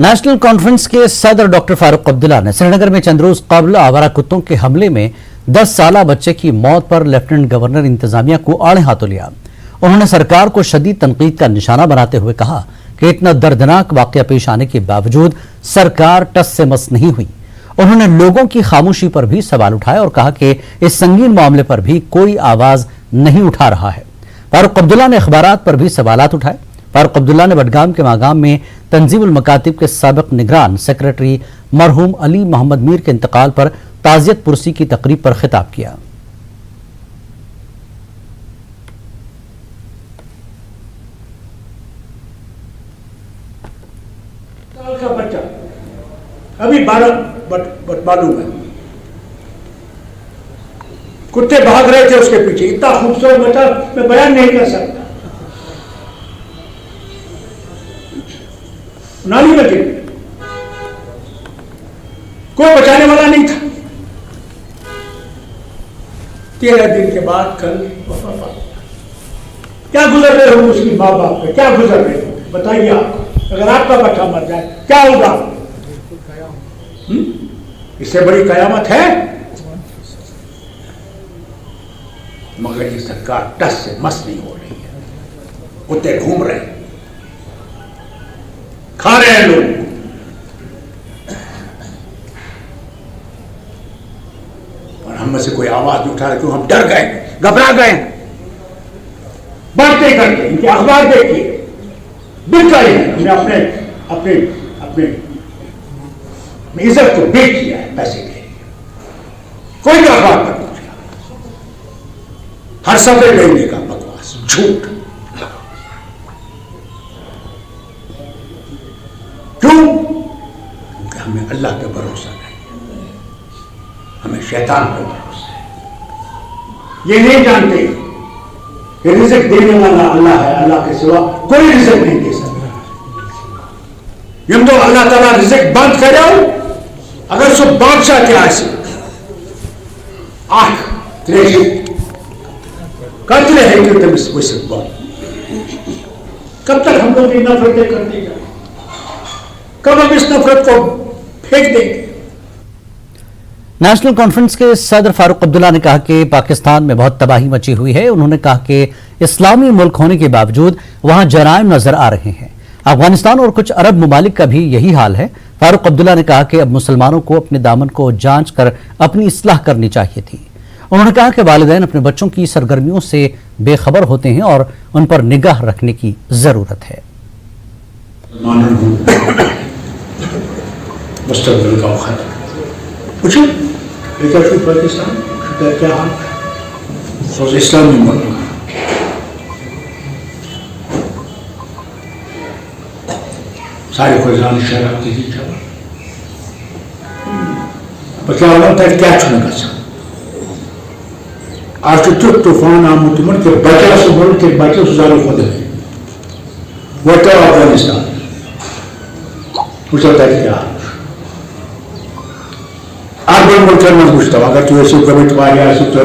National conference के सदर doctor Farooq Abdullah ने श्रीनगर में चंद रोज कबल आवारा कुत्तों के हमले में 10 साला बच्चे की मौत पर लेफ्टिनेंट गवर्नर इंतजामिया को आड़े हाथों लिया। उन्होंने सरकार को शदीद तनकीद का निशाना बनाते हुए कहा कि इतना दर्दनाक वाकया पेश आने के बावजूद सरकार टस से मस नहीं हुई। उन्होंने लोगों की खामोशी पर भी सवाल उठाए और कहा कि इस संगीन मामले पर भी कोई आवाज नहीं उठा रहा है। फारूक अब्दुल्ला ने अखबारात पर भी सवालात उठाए। फारूक अब्दुल्ला ने बडगाम के मागाम में तंजीमुल मकातिब के साबिक निगरान सेक्रेटरी मरहूम अली मोहम्मद मीर के इंतकाल पर ताज़ियत पुरसी की तकरीब पर खिताब किया। साल का बच्चा अभी 12 मालूम है, कुत्ते भाग रहे थे उसके पीछे। इतना खूबसूरत बच्चा मैं बयान नहीं कर सकता। नाली में गिर गया, कोई बचाने वाला नहीं था। 13 दिन के बाद कल क्या गुजर रहे हो उसकी माँ बाप पे, क्या गुजर रहे हो बताइए। आप अगर आपका बच्चा मर जाए क्या होगा? इससे बड़ी कयामत है। मगर ये सरकार टस से मस नहीं हो रही है। कुत्ते घूम रहे हैं, खा रहे हैं लोग। और हम में से कोई आवाज नहीं उठा रहा क्यों? हम डर गए, घबरा गए। बढ़ते करके इनके अखबार देखिए, बिक रहे हैं। हमने अपने अपने अपने इज्जत को बेच दिया है पैसे के लिए। कोई भी अखबार पर पूछा, हर सफे लेने का बकवास, झूठ। क्यों? क्योंकि हमें अल्लाह पे भरोसा नहीं, हमें शैतान पे भरोसा है। ये नहीं जानते कि रिज़्क़ देने वाला अल्लाह है, अल्लाह के सिवा कोई रिज़्क़ नहीं दे सकता। यम तो अल्लाह ताला रिज़्क़ बंद करे, अगर सो बादशाह के आसे आठ त्रेशी कतले है कि तुम इस कब तक हम लोग नफरतें करते जाए? कब हम इस नफरत को फेंक देंगे? नेशनल कॉन्फ्रेंस के सदर फारूक अब्दुल्ला ने कहा कि पाकिस्तान में बहुत तबाही मची हुई है। उन्होंने कहा कि इस्लामी मुल्क होने के बावजूद वहां जराइम नजर आ रहे हैं। अफगानिस्तान और कुछ अरब ममालिक का भी यही हाल है। फारूक अब्दुल्ला ने कहा कि अब मुसलमानों को अपने दामन को जांच कर अपनी इस्लाह करनी चाहिए थी। उन्होंने कहा कि वालिदैन अपने बच्चों की सरगर्मियों से बेखबर होते हैं और उन पर निगाह रखने की जरूरत है। मुस्तकबिल का खतरा पूछो, पाकिस्तान क्या हाल? सोच इस्लामी मुल्क सारे खुदान शराब की खबर क्या होता है? क्या छूने का आज तो तूफान आमुतमन के बचा से बोल के बचे सुजारे खुद है वो तो अफगानिस्तान पूछता है क्या आप बोल बोल करना पूछता हूँ। अगर तू ऐसे कमिट हुआ या ऐसे तो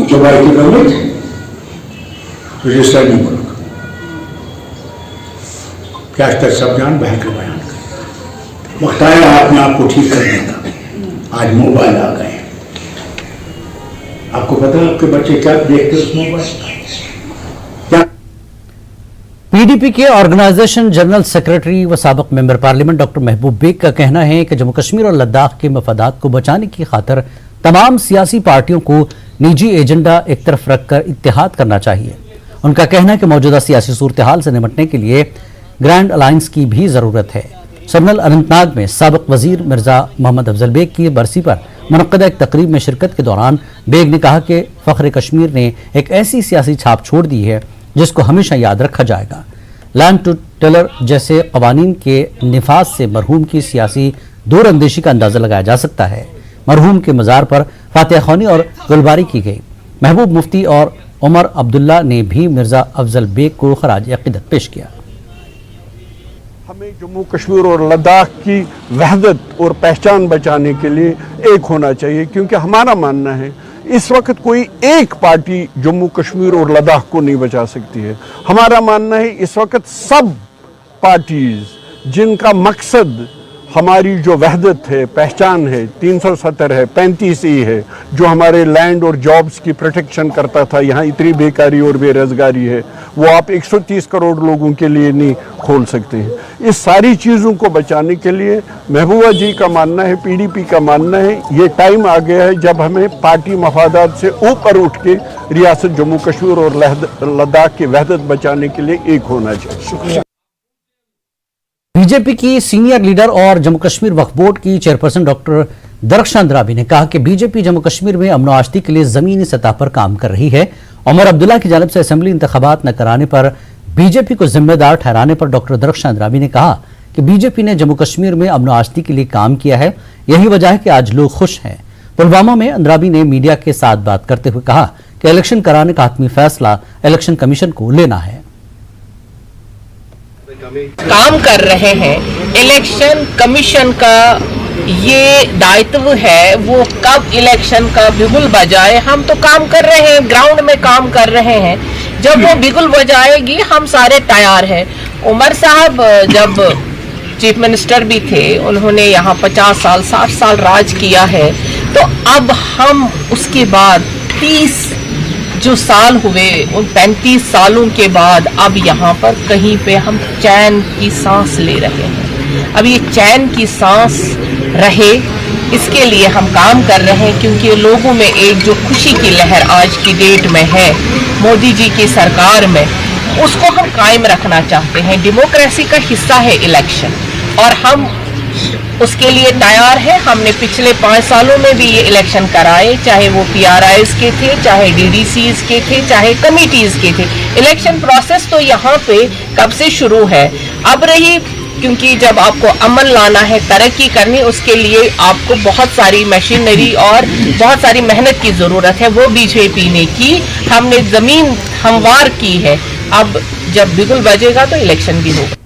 जो बाई की कमिट तो इस्लामी मुल्क क्या तक सब जान बहन का बयान कर वक्त आया आपने आपको ठीक करने का। आज मोबाइल आ गए, आपको पता है आपके बच्चे क्या देखते हैं उस मोबाइल? क्या पीडीपी के ऑर्गेनाइजेशन जनरल सेक्रेटरी व साबिक मेंबर पार्लियामेंट डॉक्टर महबूब बेग का कहना है कि जम्मू कश्मीर और लद्दाख के मफादात को बचाने की खातिर तमाम सियासी पार्टियों को निजी एजेंडा एक तरफ रखकर इत्तेहाद करना चाहिए। उनका कहना है कि मौजूदा सियासी सूरत हाल से निपटने के लिए ग्रैंड अलायंस की भी जरूरत है। सबनल अनंतनाग में साबिक वजीर मिर्जा मोहम्मद अफजल बेग की बरसी पर मुनक्कदा एक तकरीब में शिरकत के दौरान बेग ने कहा कि फख्र कश्मीर ने एक ऐसी सियासी छाप छोड़ दी है जिसको हमेशा याद रखा जाएगा। लैंड टू टेलर जैसे कवानीन के निफाज से मरहूम की सियासी दूरअंदेशी का अंदाजा लगाया जा सकता है। मरहूम के मज़ार पर फातिहा ख्वानी और गुलबारी की गई। महबूब मुफ्ती और उमर अब्दुल्ला ने भी मिर्जा अफजल बेग को खराज अकीदत पेश किया। हमें जम्मू कश्मीर और लद्दाख की वहदत और पहचान बचाने के लिए एक होना चाहिए, क्योंकि हमारा मानना है इस वक्त कोई एक पार्टी जम्मू कश्मीर और लद्दाख को नहीं बचा सकती है। हमारा मानना है इस वक्त सब पार्टीज जिनका मकसद हमारी जो वहदत है, पहचान है, 370 है, 35E है, जो हमारे लैंड और जॉब्स की प्रोटेक्शन करता था, यहाँ इतनी बेकारी और बेरोजगारी है, वो आप 130 करोड़ लोगों के लिए नहीं खोल सकते हैं। इस सारी चीज़ों को बचाने के लिए महबूबा जी का मानना है, PDP का मानना है, ये टाइम आ गया है जब हमें पार्टी मफादात से ऊपर उठ के रियासत जम्मू कश्मीर और लद्दाख की वहदत बचाने के लिए एक होना चाहिए। शुक्रिया। बीजेपी की सीनियर लीडर और जम्मू कश्मीर वक्फ बोर्ड की चेयरपर्सन डॉक्टर दरख्शान द्राबी ने कहा कि बीजेपी जम्मू कश्मीर में अमन आश्ती के लिए जमीनी सतह पर काम कर रही है। उमर अब्दुल्ला की जानिब से असेंबली इंतखाबात न कराने पर बीजेपी को जिम्मेदार ठहराने पर डॉक्टर दरख्शान द्राबी ने कहा कि बीजेपी ने जम्मू कश्मीर में अमन आश्ती के लिए काम किया है, यही वजह है कि आज लोग खुश हैं। पुलवामा में अंद्राबी ने मीडिया के साथ बात करते हुए कहा कि इलेक्शन कराने का हतमी फैसला इलेक्शन कमीशन को लेना है। काम कर रहे हैं, इलेक्शन कमीशन का ये दायित्व है, वो कब इलेक्शन का बिगुल बजाए। हम तो काम कर रहे हैं, ग्राउंड में काम कर रहे हैं, जब वो बिगुल बजाएगी हम सारे तैयार हैं। उमर साहब जब चीफ मिनिस्टर भी थे, उन्होंने यहाँ 50 साल 60 साल राज किया है, तो अब हम उसके बाद 30 जो साल हुए, उन 35 सालों के बाद अब यहाँ पर कहीं पे हम चैन की सांस ले रहे हैं। अब ये चैन की सांस रहे, इसके लिए हम काम कर रहे हैं, क्योंकि लोगों में एक जो खुशी की लहर आज की डेट में है मोदी जी की सरकार में, उसको हम कायम रखना चाहते हैं। डेमोक्रेसी का हिस्सा है इलेक्शन, और हम उसके लिए तैयार है। हमने पिछले 5 सालों में भी ये इलेक्शन कराए, चाहे वो PRIs के थे, चाहे DDCs के थे, चाहे कमिटीज के थे। इलेक्शन प्रोसेस तो यहाँ पे कब से शुरू है। अब रही, क्योंकि जब आपको अमन लाना है, तरक्की करनी, उसके लिए आपको बहुत सारी मशीनरी और बहुत सारी मेहनत की जरूरत है, वो बीजेपी ने की। हमने जमीन हमवार की है। अब जब बिगुल बजेगा तो इलेक्शन भी होगा।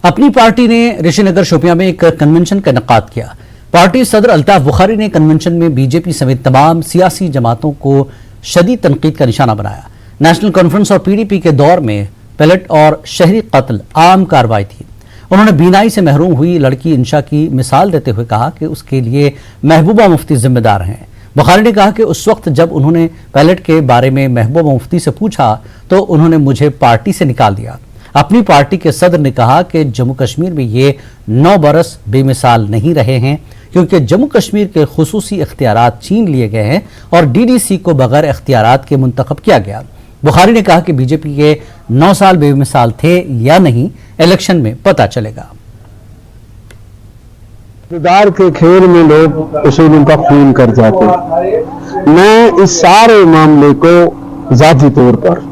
अपनी पार्टी ने ऋषिनगर शोपियां में एक कन्वेंशन का इनेकाद किया। पार्टी सदर अल्ताफ बुखारी ने कन्वेंशन में बीजेपी समेत तमाम सियासी जमातों को शदीद तनकीद का निशाना बनाया। नेशनल कॉन्फ्रेंस और PDP के दौर में पैलेट और शहरी कत्ल आम कार्रवाई थी। उन्होंने बीनाई से महरूम हुई लड़की इंशा की मिसाल देते हुए कहा कि उसके लिए महबूबा मुफ्ती जिम्मेदार हैं। बुखारी ने कहा कि उस वक्त जब उन्होंने पैलेट के बारे में महबूबा मुफ्ती से पूछा तो उन्होंने मुझे पार्टी से निकाल दिया। अपनी पार्टी के सदर ने कहा कि जम्मू कश्मीर में ये 9 बरस बेमिसाल नहीं रहे हैं, क्योंकि जम्मू कश्मीर के खुसूसी इख्तियारात छीन लिए गए हैं और DDC को बगैर इख्तियारात के मुंतखब किया गया। बुखारी ने कहा कि बीजेपी के 9 साल बेमिसाल थे या नहीं, इलेक्शन में पता चलेगा। इक़्तिदार के खेल में लोग उसूलों का खून कर जाते हैं। मैं इस सारे मामले को ज़ाती तौर पर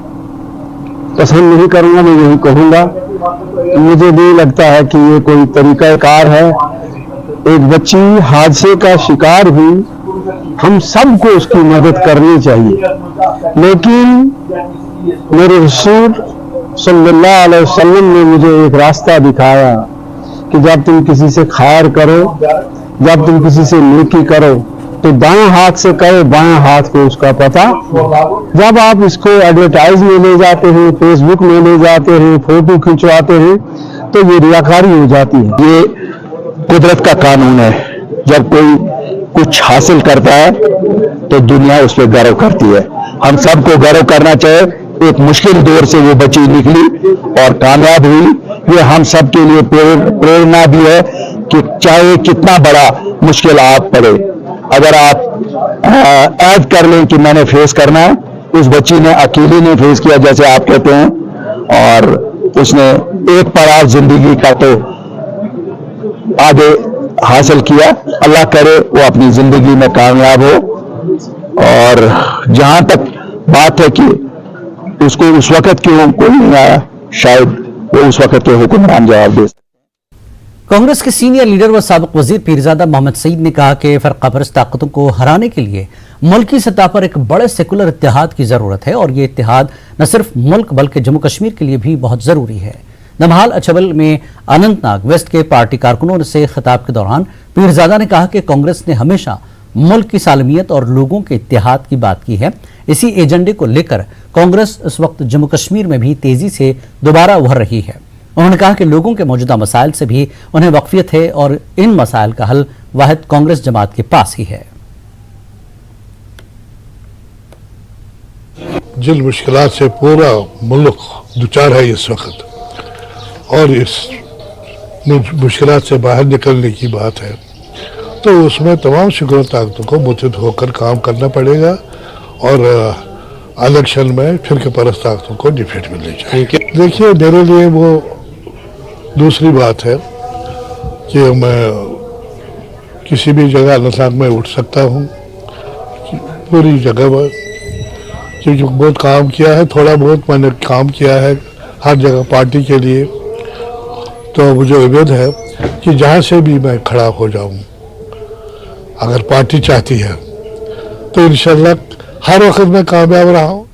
पसंद नहीं करूंगा। मैं यही कहूंगा, मुझे भी लगता है कि ये कोई तरीकाकार है। एक बच्ची हादसे का शिकार हुई, हम सबको उसकी मदद करनी चाहिए, लेकिन मेरे रसूल सल्लल्लाहु अलैहि वसल्लम ने मुझे एक रास्ता दिखाया कि जब तुम किसी से खैर करो, जब तुम किसी से नेकी करो, तो दाएं हाथ से करो, बाएं हाथ को उसका पता। जब आप इसको एडवर्टाइज में ले जाते हैं, फेसबुक में ले जाते हैं, फोटो खिंचवाते हैं, तो ये रियाकारी हो जाती है। ये कुदरत का कानून है, जब कोई कुछ हासिल करता है तो दुनिया उस पर गर्व करती है। हम सबको गर्व करना चाहिए। एक मुश्किल दौर से वो बच्ची निकली और कामयाब हुई। ये हम सब के लिए प्रेरणा भी है कि चाहे कितना बड़ा मुश्किल आप पड़े, अगर आप ऐड कर लें कि मैंने फेस करना है। उस बच्ची ने अकेली ने फेस किया, जैसे आप कहते हैं, और उसने एक पड़ाव जिंदगी का तो आगे हासिल किया। अल्लाह करे वो अपनी जिंदगी में कामयाब हो। और जहां तक बात है कि उसको उस वक्त क्यों कोई नहीं आया, शायद वो उस वक्त के हुक्मरान जवाब दे। कांग्रेस के सीनियर लीडर व साबिक वजीर पीरजादा मोहम्मद सईद ने कहा कि फरका परस्त ताकतों को हराने के लिए मुल्की सतह पर एक बड़े सेकुलर इत्तेहाद की जरूरत है, और ये इत्तेहाद न सिर्फ मुल्क बल्कि जम्मू कश्मीर के लिए भी बहुत जरूरी है। नमहाल अछबल में अनंतनाग वेस्ट के पार्टी कारकुनों से खिताब के दौरान पीरजादा ने कहा कि कांग्रेस ने हमेशा मुल्क की सालमियत और लोगों के इत्तेहाद की बात की है। इसी एजेंडे को लेकर कांग्रेस इस वक्त जम्मू कश्मीर में भी तेजी से दोबारा उभर रही है। उन्होंने कहा कि लोगों के मौजूदा मसाइल से भी उन्हें वाकफियत है और इन मसाइल का हल वाहिद कांग्रेस जमात के पास ही है। जिन मुश्किलात से पूरा मुल्क दुचार है इस वक्त, और इस मुश्किलात से बाहर निकलने की बात है, तो उसमें तमाम शुक्र ताकतों को मुतहद होकर काम करना पड़ेगा और इलेक्शन में फिरके परस्त ताकतों को डिफीट मिलनी चाहिए। देखिए, मेरे लिए वो दूसरी बात है कि मैं किसी भी जगह अल्लाह में उठ सकता हूँ, पूरी जगह पर, क्योंकि बहुत काम किया है, थोड़ा बहुत मैंने काम किया है हर जगह पार्टी के लिए, तो मुझे उम्मीद है कि जहाँ से भी मैं खड़ा हो जाऊँ, अगर पार्टी चाहती है तो इंशाल्लाह हर वक्त मैं कामयाब रहा हूँ।